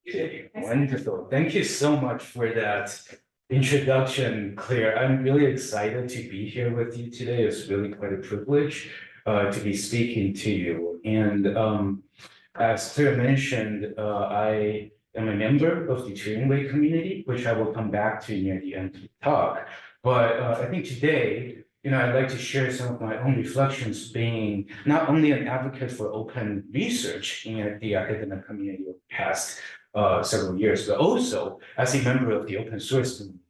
Okay, wonderful. Thank you so much for that introduction, Claire. I'm really excited to be here with you today. It's really quite a privilege to be speaking to you. And as Claire mentioned, I am a member of the Turing community, which I will come back to near the end of the talk. But I think today, I'd like to share some of my own reflections being not only an advocate for open research in the academic community of the past several years, but also as a member of the open source community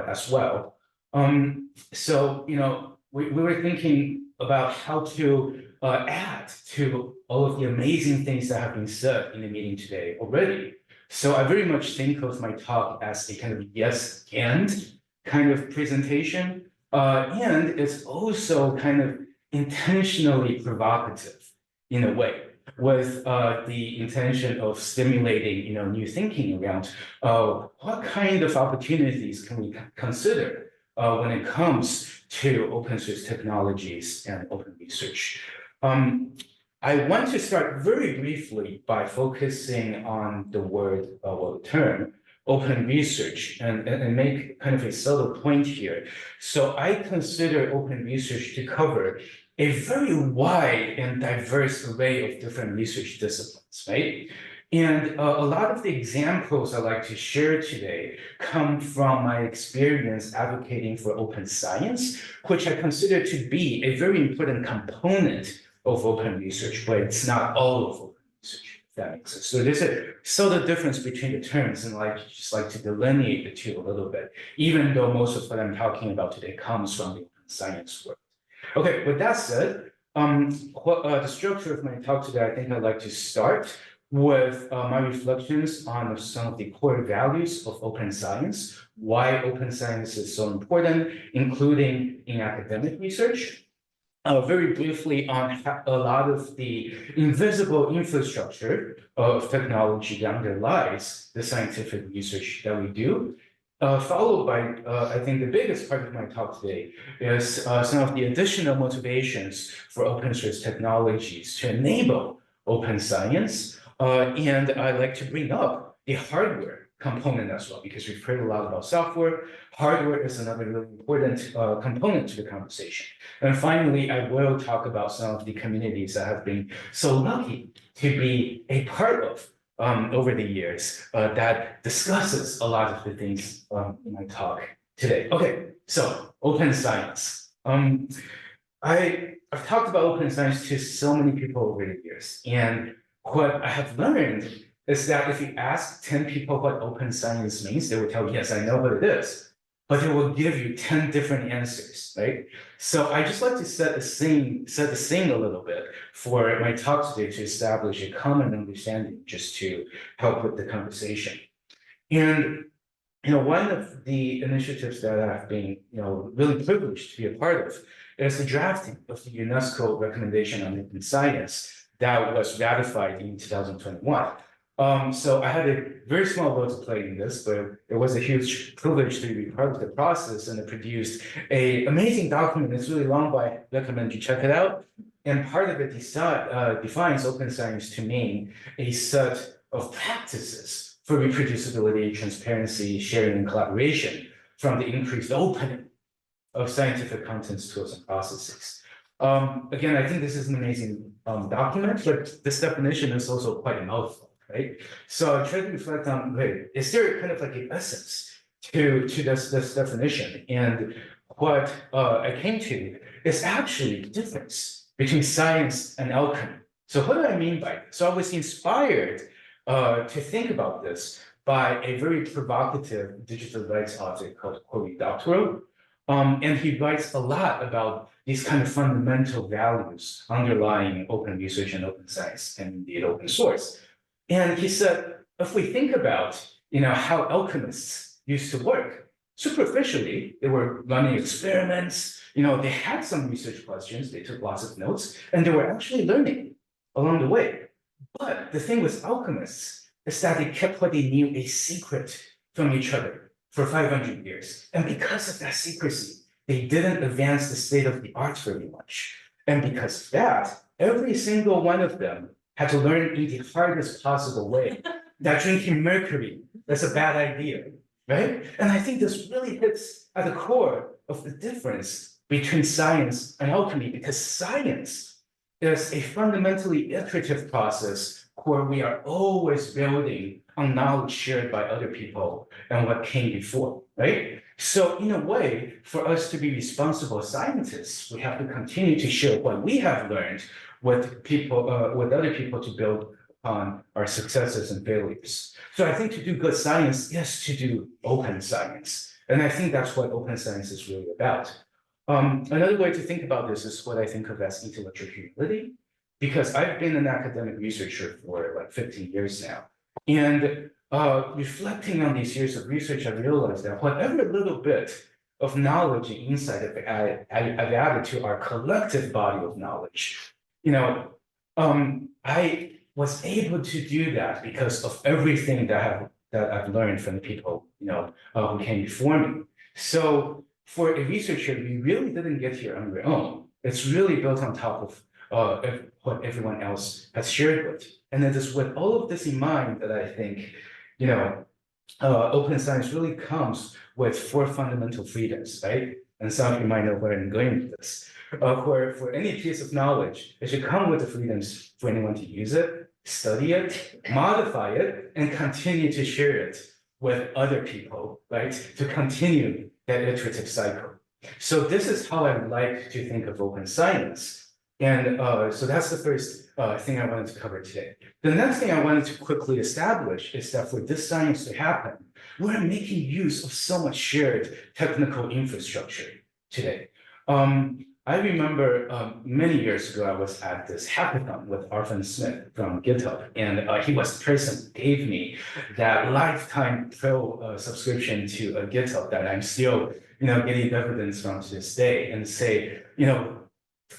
as well. We were thinking about how to add to all of the amazing things that have been said in the meeting today already. So I very much think of my talk as a kind of yes and kind of presentation. And it's also kind of intentionally provocative in a way, with the intention of stimulating, new thinking around what kind of opportunities can we consider when it comes to open source technologies and open research. I want to start very briefly by focusing on the word, or the term, open research and make kind of a subtle point here. So I consider open research to cover a very wide and diverse array of different research disciplines, right? And a lot of the examples I'd like to share today come from my experience advocating for open science, which I consider to be a very important component of open research, but it's not all of open research, if that makes sense. So there's a subtle difference between the terms, and I just like to delineate the two a little bit, even though most of what I'm talking about today comes from the open science world. Okay, with that said, the structure of my talk today, I think I'd like to start with my reflections on some of the core values of open science, why open science is so important, including in academic research. Very briefly on a lot of the invisible infrastructure of technology that underlies the scientific research that we do. Followed by, I think the biggest part of my talk today is some of the additional motivations for open source technologies to enable open science. And I'd like to bring up the hardware component as well, because we've heard a lot about software. Hardware is another really important component to the conversation. And finally, I will talk about some of the communities that have been so lucky to be a part of over the years that discusses a lot of the things in my talk today. Okay, so open science. I've talked about open science to so many people over the years, and what I have learned is that if you ask 10 people what open science means, they will tell you, yes, I know what it is, but they will give you 10 different answers, right? So I just like to set the scene a little bit for my talk today to establish a common understanding, just to help with the conversation. And one of the initiatives that I've been, really privileged to be a part of is the drafting of the UNESCO recommendation on open science that was ratified in 2021. So I had a very small role to play in this, but it was a huge privilege to be part of the process, and it produced an amazing document. It's really long, but I recommend you check it out. And part of it defines open science to mean a set of practices for reproducibility, transparency, sharing, and collaboration from the increased opening of scientific contents, tools, and processes. Again, I think this is an amazing document, but this definition is also quite a mouthful. Right? So I tried to reflect on, wait, is there kind of like an essence to this definition? And what I came to is actually the difference between science and alchemy. So what do I mean by this? So I was inspired to think about this by a very provocative digital rights author called Cory Doctorow. And he writes a lot about these kind of fundamental values underlying open research and open science, and indeed open source. And he said, if we think about, how alchemists used to work, superficially, they were running experiments, they had some research questions, they took lots of notes, and they were actually learning along the way. But the thing with alchemists is that they kept what they knew a secret from each other for 500 years. And because of that secrecy, they didn't advance the state of the art very much. And because of that, every single one of them had to learn in the hardest possible way that drinking mercury, that's a bad idea, right? And I think this really hits at the core of the difference between science and alchemy, because science is a fundamentally iterative process where we are always building on knowledge shared by other people and what came before, right? So in a way, for us to be responsible scientists, we have to continue to share what we have learned with people, with other people, to build on our successes and failures. So I think to do good science is to do open science. And I think that's what open science is really about. Another way to think about this is what I think of as intellectual humility, because I've been an academic researcher for like 15 years now. And reflecting on these years of research, I realized that whatever little bit of knowledge and insight I've added to our collective body of knowledge, I was able to do that because of everything that I've learned from the people, who came before me. So for a researcher, we really didn't get here on our own. It's really built on top of what everyone else has shared with. And it is with all of this in mind that I think, open science really comes with 4 fundamental freedoms, right? And some of you might know where I'm going with this. Where for any piece of knowledge, it should come with the freedoms for anyone to use it, study it, modify it, and continue to share it with other people, right? To continue that iterative cycle. So this is how I like to think of open science. And so that's the first thing I wanted to cover today. The next thing I wanted to quickly establish is that for this science to happen, we're making use of so much shared technical infrastructure today. I remember many years ago, I was at this hackathon with Arvin Smith from GitHub, and he was the person who gave me that lifetime pro subscription to GitHub that I'm still, getting dividends from to this day, and say,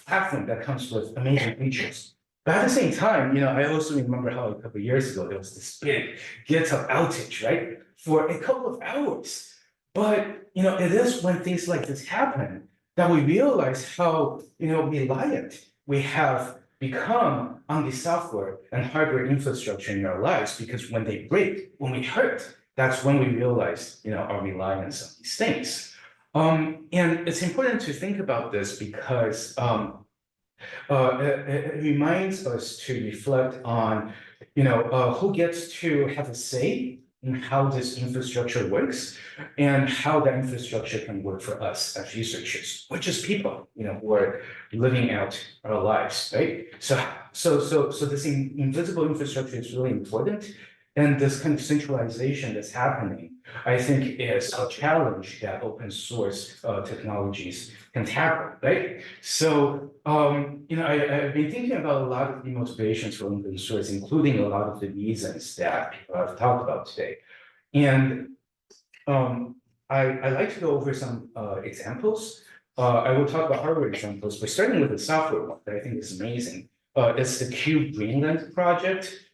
platform that comes with amazing features. But at the same time, I also remember how a couple of years ago, there was this big GitHub outage, right? For a couple of hours. But, it is when things like this happen that we realize how, reliant we have become on the software and hardware infrastructure in our lives, because when they break, when we hurt, that's when we realize, our reliance on these things. And it's important to think about this because it reminds us to reflect on, who gets to have a say in how this infrastructure works and how that infrastructure can work for us as researchers, which is people, who are living out our lives, right? So this invisible infrastructure is really important. And this kind of centralization that's happening, I think, is a challenge that open source technologies can tackle, right? So, I've been thinking about a lot of the motivations for open source, including a lot of the reasons that people have talked about today. And I like to go over some examples. I will talk about hardware examples, but starting with the software one that I think is amazing. It's the Cube Greenland project.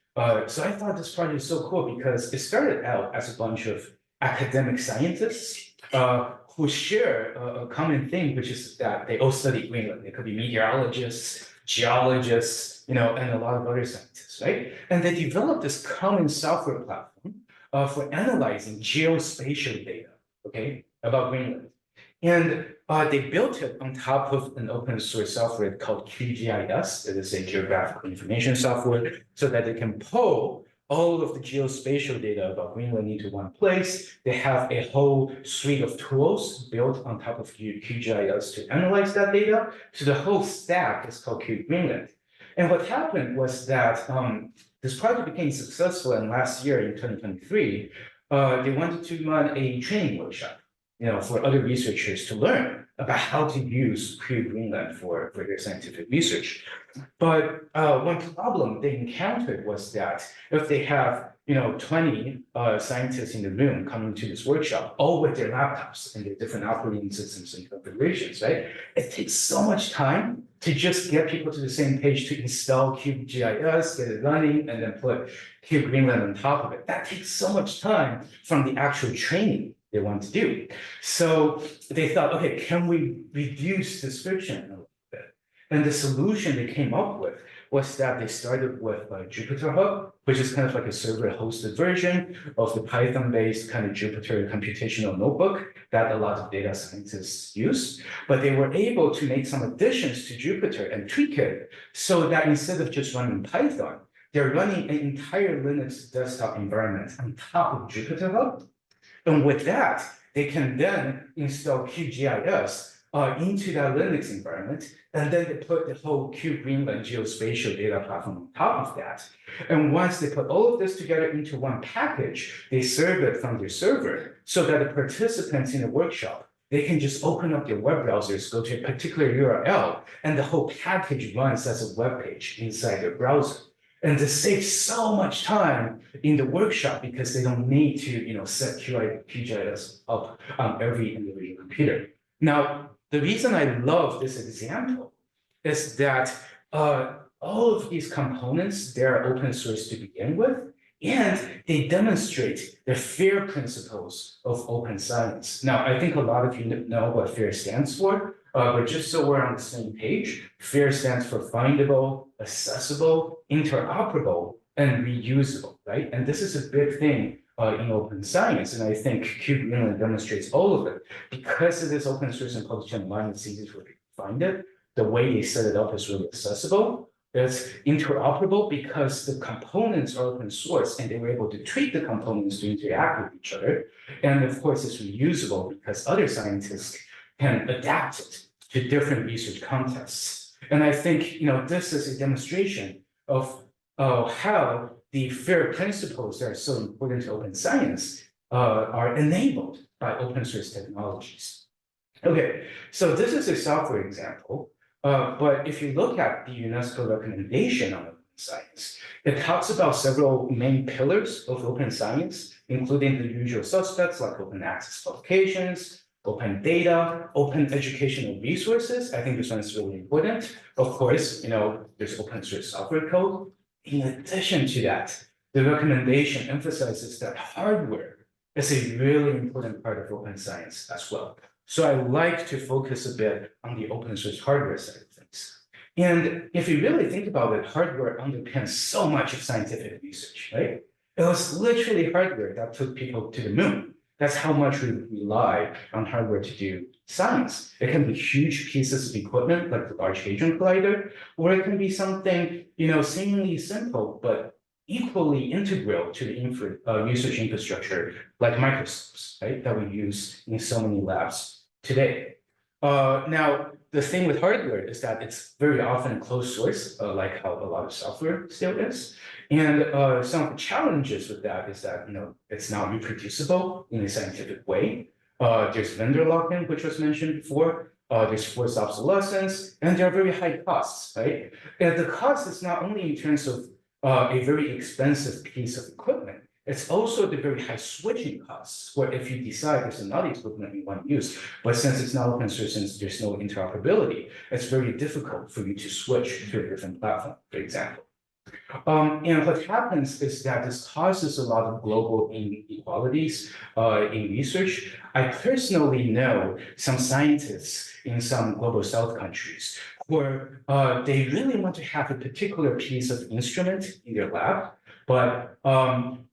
So I thought this project is so cool because it started out as a bunch of academic scientists who share a common thing, which is that they all study Greenland. They could be meteorologists, geologists, and a lot of other scientists, right? And they developed this common software platform for analyzing geospatial data, okay, about Greenland. And they built it on top of an open source software called QGIS. It is a geographical information software, so that they can pull all of the geospatial data about Greenland into one place. They have a whole suite of tools built on top of QGIS to analyze that data. So the whole stack is called Cube Greenland. And what happened was that this project became successful, and last year in 2023, they wanted to run a training workshop, for other researchers to learn about how to use Cube Greenland for their scientific research. But one problem they encountered was that if they have 20 scientists in the room coming to this workshop, all with their laptops and their different operating systems and configurations, right? It takes so much time to just get people to the same page to install QGIS, get it running, and then put Cube Greenland on top of it. That takes so much time from the actual training they want to do. So they thought, okay, can we reduce this friction a little bit? And the solution they came up with was that they started with Jupyter Hub, which is kind of like a server-hosted version of the Python-based kind of Jupyter computational notebook that a lot of data scientists use. But they were able to make some additions to Jupyter and tweak it so that instead of just running Python, they're running an entire Linux desktop environment on top of Jupyter Hub. And with that, they can then install QGIS into that Linux environment, and then they put the whole Greenland geospatial data platform on top of that. And once they put all of this together into one package, they serve it from their server so that the participants in the workshop, they can just open up their web browsers, go to a particular URL, and the whole package runs as a web page inside their browser. And this saves so much time in the workshop because they don't need to, set QGIS up on every individual computer. Now, the reason I love this example is that all of these components, they're open source to begin with, and they demonstrate the FAIR principles of open science. Now, I think a lot of you know what FAIR stands for, but just so we're on the same page, FAIR stands for findable, accessible, interoperable, and reusable, right? And this is a big thing in open science, and I think Greenland demonstrates all of it. Because it is open source and published online, it's easy for people to find it. The way they set it up is really accessible. It's interoperable because the components are open source and they were able to tweak the components to interact with each other. And of course, it's reusable because other scientists can adapt it to different research contexts. And I think, this is a demonstration of how the FAIR principles that are so important to open science are enabled by open source technologies. Okay, so this is a software example, but if you look at the UNESCO recommendation on open science, it talks about several main pillars of open science, including the usual suspects like open access publications, open data, open educational resources. I think this one is really important. Of course, there's open source software code. In addition to that, the recommendation emphasizes that hardware is a really important part of open science as well. So I like to focus a bit on the open source hardware side of things. And if you really think about it, hardware underpins so much of scientific research, right? It was literally hardware that took people to the moon. That's how much we rely on hardware to do science. It can be huge pieces of equipment like the Large Hadron Collider, or it can be something, seemingly simple, but equally integral to the research infrastructure like microscopes, right, that we use in so many labs today. Now, the thing with hardware is that it's very often closed source, like how a lot of software still is. And some of the challenges with that is that, it's not reproducible in a scientific way. There's vendor lock-in, which was mentioned before. There's forced obsolescence, and there are very high costs, right? And the cost is not only in terms of a very expensive piece of equipment, it's also the very high switching costs, where if you decide there's another equipment you want to use, but since it's not open source, since there's no interoperability, it's very difficult for you to switch to a different platform, for example. And what happens is that this causes a lot of global inequalities in research. I personally know some scientists in some global south countries where they really want to have a particular piece of instrument in their lab, but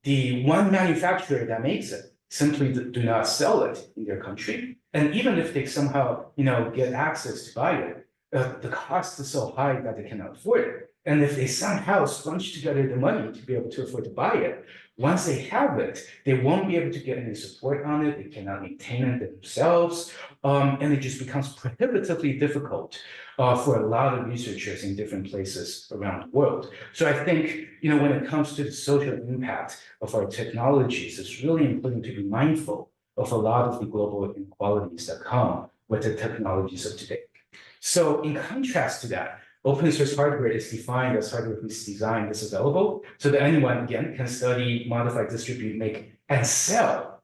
the one manufacturer that makes it simply do not sell it in their country. And even if they somehow, get access to buy it, the cost is so high that they cannot afford it. And if they somehow scrunch together the money to be able to afford to buy it, once they have it, they won't be able to get any support on it. They cannot maintain it themselves. And it just becomes prohibitively difficult for a lot of researchers in different places around the world. So I think, when it comes to the social impact of our technologies, it's really important to be mindful of a lot of the global inequalities that come with the technologies of today. So in contrast to that, open source hardware is defined as hardware whose design is available, so that anyone, again, can study, modify, distribute, make, and sell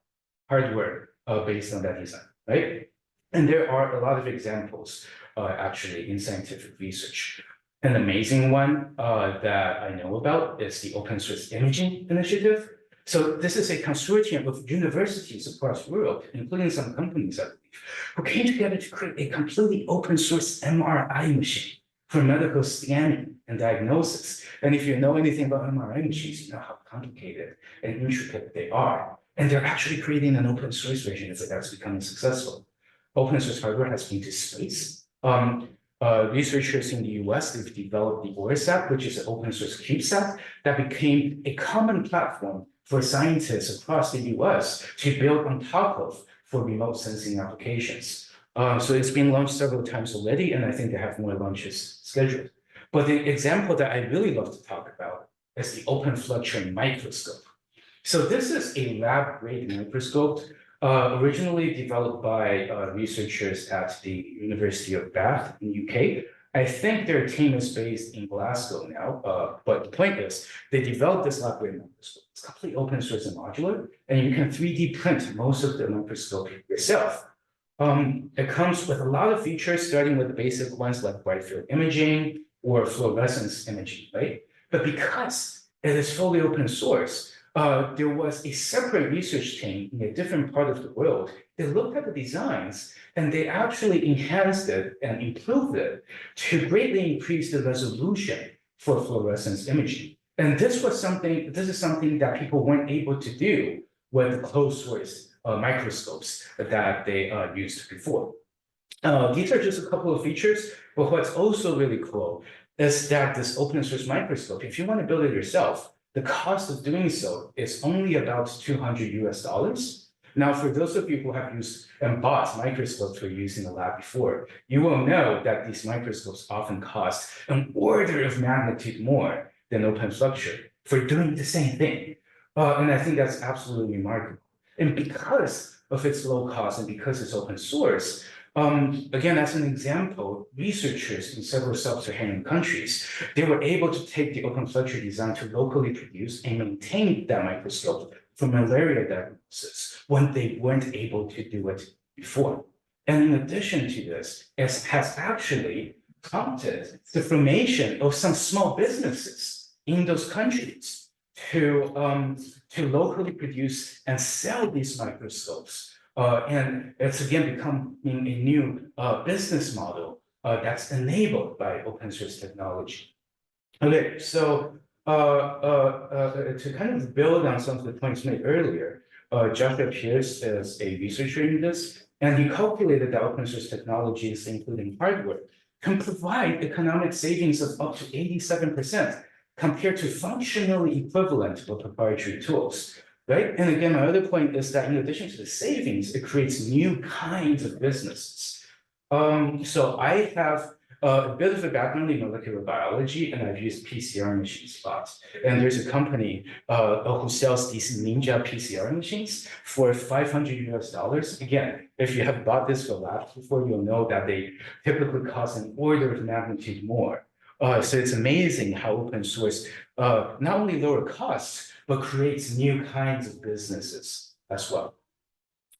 hardware based on that design, right? And there are a lot of examples, actually, in scientific research. An amazing one that I know about is the Open Source Imaging Initiative. So this is a consortium of universities across Europe, including some companies, I believe, who came together to create a completely open source MRI machine for medical scanning and diagnosis. And if you know anything about MRI machines, you know how complicated and intricate they are. And they're actually creating an open source version of it that's becoming successful. Open source hardware has been to space. Researchers in the US, they've developed the ORSAT, which is an open source CubeSat that became a common platform for scientists across the US to build on top of for remote sensing applications. So it's been launched several times already, and I think they have more launches scheduled. But the example that I really love to talk about is the open fluctuating microscope. So this is a lab-grade microscope originally developed by researchers at the University of Bath in UK. I think their team is based in Glasgow now, but the point is, they developed this lab-grade microscope. It's completely open source and modular, and you can 3D print most of the microscope yourself. It comes with a lot of features, starting with the basic ones like bright field imaging or fluorescence imaging, right? But because it is fully open source, there was a separate research team in a different part of the world. They looked at the designs and they actually enhanced it and improved it to greatly increase the resolution for fluorescence imaging. And this is something that people weren't able to do with the closed source microscopes that they used before. These are just a couple of features, but what's also really cool is that this open source microscope, if you want to build it yourself, the cost of doing so is only about $200 US. Now, for those of you who have used and bought microscopes for use in the lab before, you will know that these microscopes often cost an order of magnitude more than open fluctuator for doing the same thing. And I think that's absolutely remarkable. And because of its low cost and because it's open source, again, as an example, researchers in several sub-Saharan countries, they were able to take the open fluctuator design to locally produce and maintain that microscope for malaria diagnosis when they weren't able to do it before. And in addition to this, it has actually prompted the formation of some small businesses in those countries to locally produce and sell these microscopes. And it's again becoming a new business model that's enabled by open source technology. Okay, so to kind of build on some of the points made earlier, Joshua Pierce is a researcher in this, and he calculated that open source technologies, including hardware, can provide economic savings of up to 87% compared to functionally equivalent or proprietary tools. Right. And again, my other point is that in addition to the savings, it creates new kinds of businesses. So I have a bit of a background in molecular biology, and I've used PCR machines a lot. And there's a company who sells these Ninja PCR machines for $500 US. Again, if you have bought this for labs before, you'll know that they typically cost an order of magnitude more. So it's amazing how open source not only lower costs, but creates new kinds of businesses as well.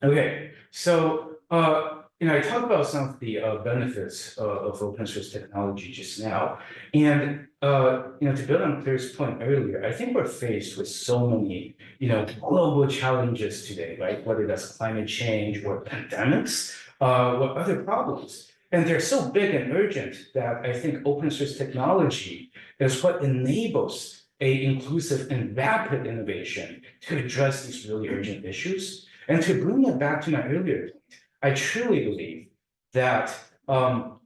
Okay, so I talked about some of the benefits of open source technology just now, and to build on Claire's point earlier, I think we're faced with so many global challenges today, right? Whether that's climate change or pandemics or other problems. And they're so big and urgent that I think open source technology is what enables an inclusive and rapid innovation to address these really urgent issues. And to bring it back to my earlier point, I truly believe that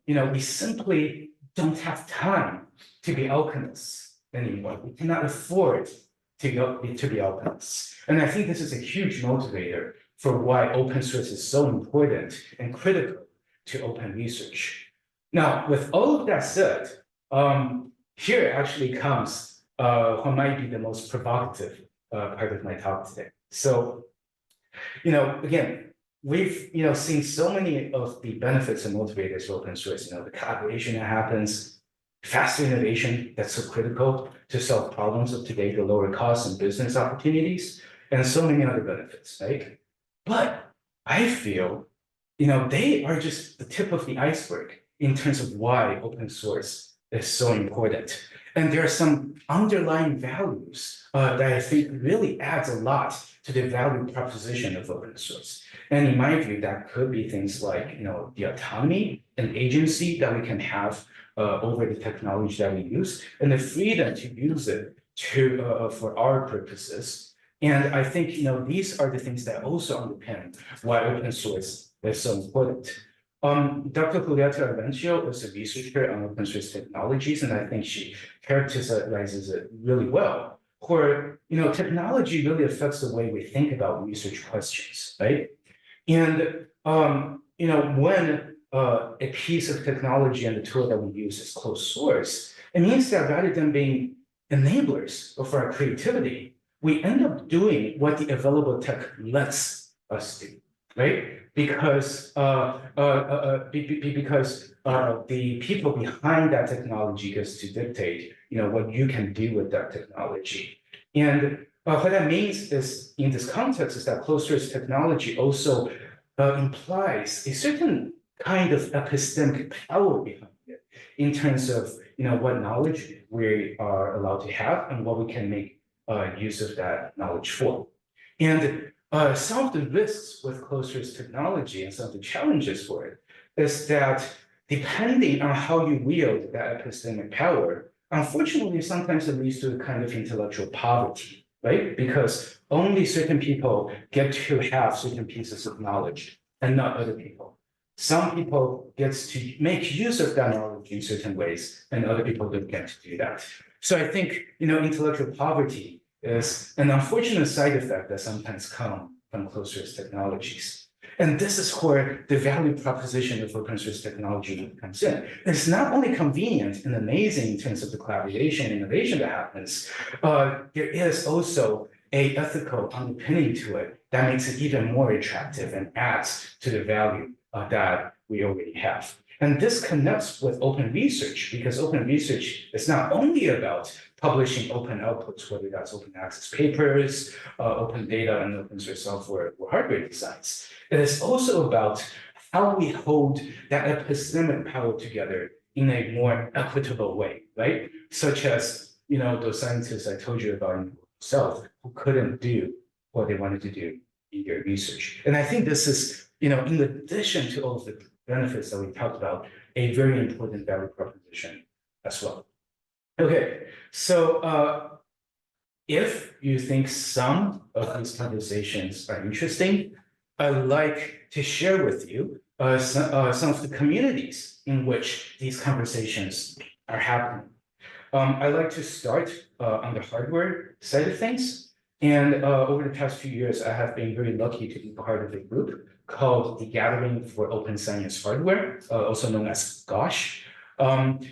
we simply don't have time to be alchemists anymore. We cannot afford to be alchemists. And I think this is a huge motivator for why open source is so important and critical to open research. Now, with all of that said, here actually comes what might be the most provocative part of my talk today. So, again, we've seen so many of the benefits and motivators of open source. The collaboration that happens, faster innovation that's so critical to solve problems of today, the lower costs and business opportunities, and so many other benefits, right? But I feel they are just the tip of the iceberg in terms of why open source is so important. And there are some underlying values that I think really adds a lot to the value proposition of open source. And in my view, that could be things like, the autonomy and agency that we can have over the technology that we use, and the freedom to use it for our purposes. And I think, these are the things that also underpin why open source is so important. Dr. Julieta Avencio is a researcher on open source technologies, and I think she characterizes it really well, where, technology really affects the way we think about research questions, right? And, when a piece of technology and the tool that we use is closed source, it means that rather than being enablers of our creativity, we end up doing what the available tech lets us do, right? Because the people behind that technology gets to dictate, what you can do with that technology. And what that means is, in this context, is that closed source technology also implies a certain kind of epistemic power behind it, in terms of, what knowledge we are allowed to have and what we can make use of that knowledge for. And some of the risks with closed source technology and some of the challenges for it is that, depending on how you wield that epistemic power, unfortunately, sometimes it leads to a kind of intellectual poverty, right? Because only certain people get to have certain pieces of knowledge and not other people. Some people get to make use of that knowledge in certain ways, and other people don't get to do that. So I think, intellectual poverty is an unfortunate side effect that sometimes come from closed source technologies. And this is where the value proposition of open source technology comes in. It's not only convenient and amazing in terms of the collaboration and innovation that happens, there is also an ethical underpinning to it that makes it even more attractive and adds to the value that we already have. And this connects with open research, because open research is not only about publishing open outputs, whether that's open access papers, open data, and open source software or hardware designs. It is also about how we hold that epistemic power together in a more equitable way, right? Such as, those scientists I told you about in South who couldn't do what they wanted to do in their research. And I think this is, in addition to all of the benefits that we talked about, a very important value proposition as well. Okay, so if you think some of these conversations are interesting, I'd like to share with you some of the communities in which these conversations are happening. I'd like to start on the hardware side of things. And over the past few years, I have been very lucky to be part of a group called the Gathering for Open Science Hardware, also known as GOSH. And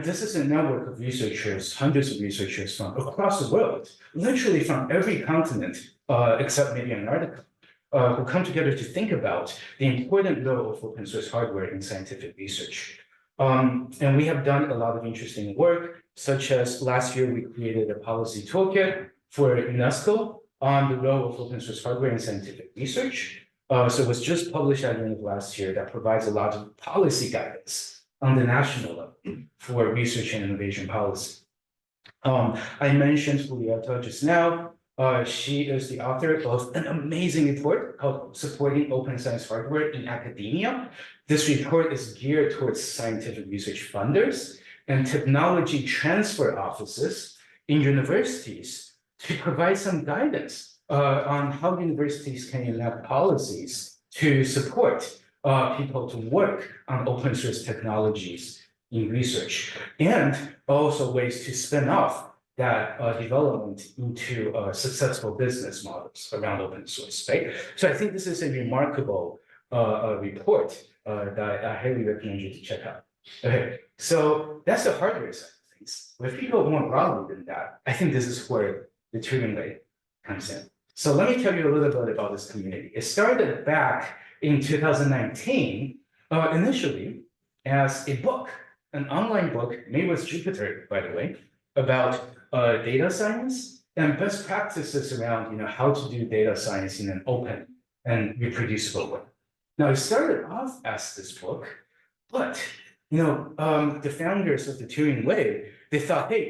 this is a network of researchers, hundreds of researchers from across the world, literally from every continent, except maybe Antarctica, who come together to think about the important role of open source hardware in scientific research. And we have done a lot of interesting work, such as last year, we created a policy toolkit for UNESCO on the role of open source hardware in scientific research. So it was just published at the end of last year that provides a lot of policy guidance on the national level for research and innovation policy. I mentioned Julieta just now. She is the author of an amazing report called Supporting Open Science Hardware in Academia. This report is geared towards scientific research funders and technology transfer offices in universities to provide some guidance on how universities can enact policies to support people to work on open source technologies in research, and also ways to spin off that development into successful business models around open source, right? So I think this is a remarkable report that I highly recommend you to check out. Okay, so that's the hardware side of things. If you go more broadly than that, I think this is where the Turing way comes in. So let me tell you a little bit about this community. It started back in 2019, initially as a book, an online book made with Jupyter, by the way, about data science and best practices around, how to do data science in an open and reproducible way. Now, it started off as this book, but the founders of the Turing way, they thought, hey,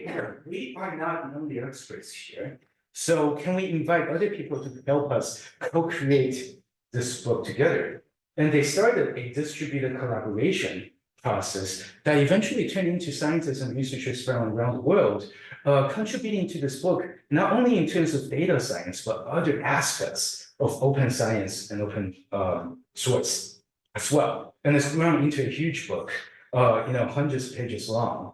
we are not the only experts here. So can we invite other people to help us co-create this book together? And they started a distributed collaboration process that eventually turned into scientists and researchers from around the world contributing to this book, not only in terms of data science, but other aspects of open science and open source as well. And it's grown into a huge book, hundreds of pages long.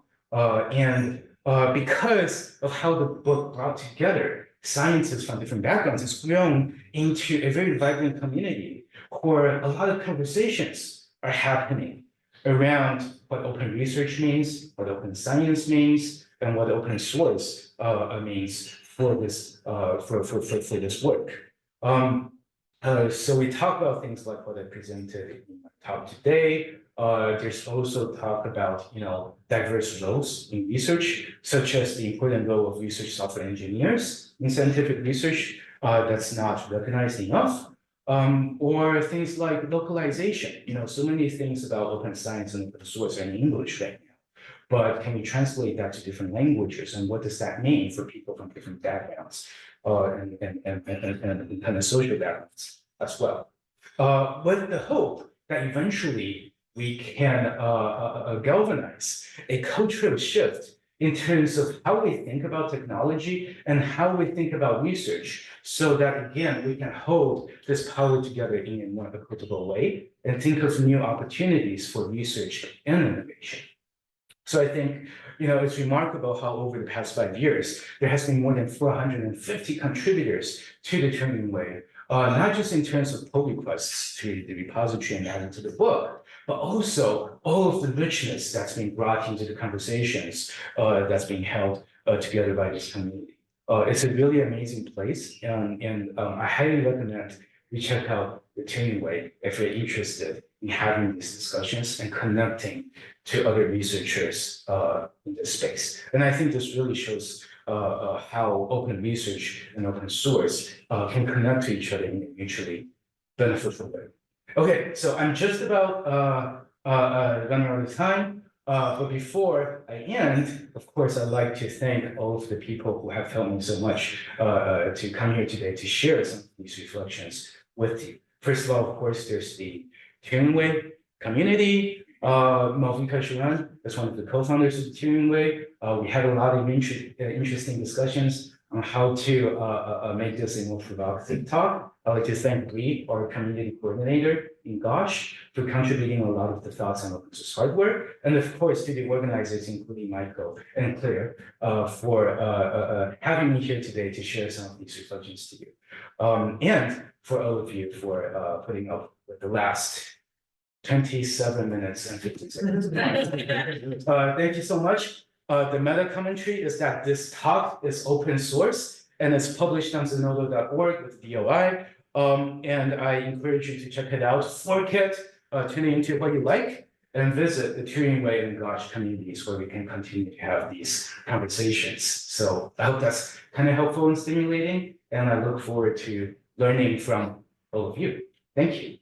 Because of how the book brought together scientists from different backgrounds, it's grown into a very vibrant community where a lot of conversations are happening around what open research means, what open science means, and what open source means for this this work. So we talk about things like what I presented in my talk today. There's also talk about diverse roles in research, such as the important role of research software engineers in scientific research that's not recognized enough. Or things like localization. So many things about open science and open source are in English right now. But can we translate that to different languages? And what does that mean for people from different backgrounds and kind of social backgrounds as well? With the hope that eventually we can galvanize a cultural shift in terms of how we think about technology and how we think about research, so that, again, we can hold this power together in a more equitable way and think of new opportunities for research and innovation. So I think, it's remarkable how over the past 5 years, there has been more than 450 contributors to the Turing Way, not just in terms of pull requests to the repository and adding to the book, but also all of the richness that's being brought into the conversations that's being held together by this community. It's a really amazing place, and I highly recommend you check out the Turing Way if you're interested in having these discussions and connecting to other researchers in this space. And I think this really shows how open research and open source can connect to each other in a mutually beneficial way. Okay, so I'm just about running out of time. But before I end, of course, I'd like to thank all of the people who have helped me so much to come here today to share some of these reflections with you. First of all, of course, there's the Turing Way community. Malvika Shuran is one of the co-founders of the Turing Way. We had a lot of interesting discussions on how to make this a more provocative talk. I'd like to thank Bree, our community coordinator in Gosh, for contributing a lot of the thoughts on open source hardware. And of course, to the organizers, including Michael and Claire, for having me here today to share some of these reflections to you. And for all of you for putting up with the last 27 minutes and 15 seconds. Thank you so much. The meta commentary is that this talk is open source and it's published on zenodo.org with DOI. And I encourage you to check it out, fork it, tune into what you like, and visit the Turing Way and Gosh communities where we can continue to have these conversations. So I hope that's kind of helpful and stimulating, and I look forward to learning from all of you. Thank you.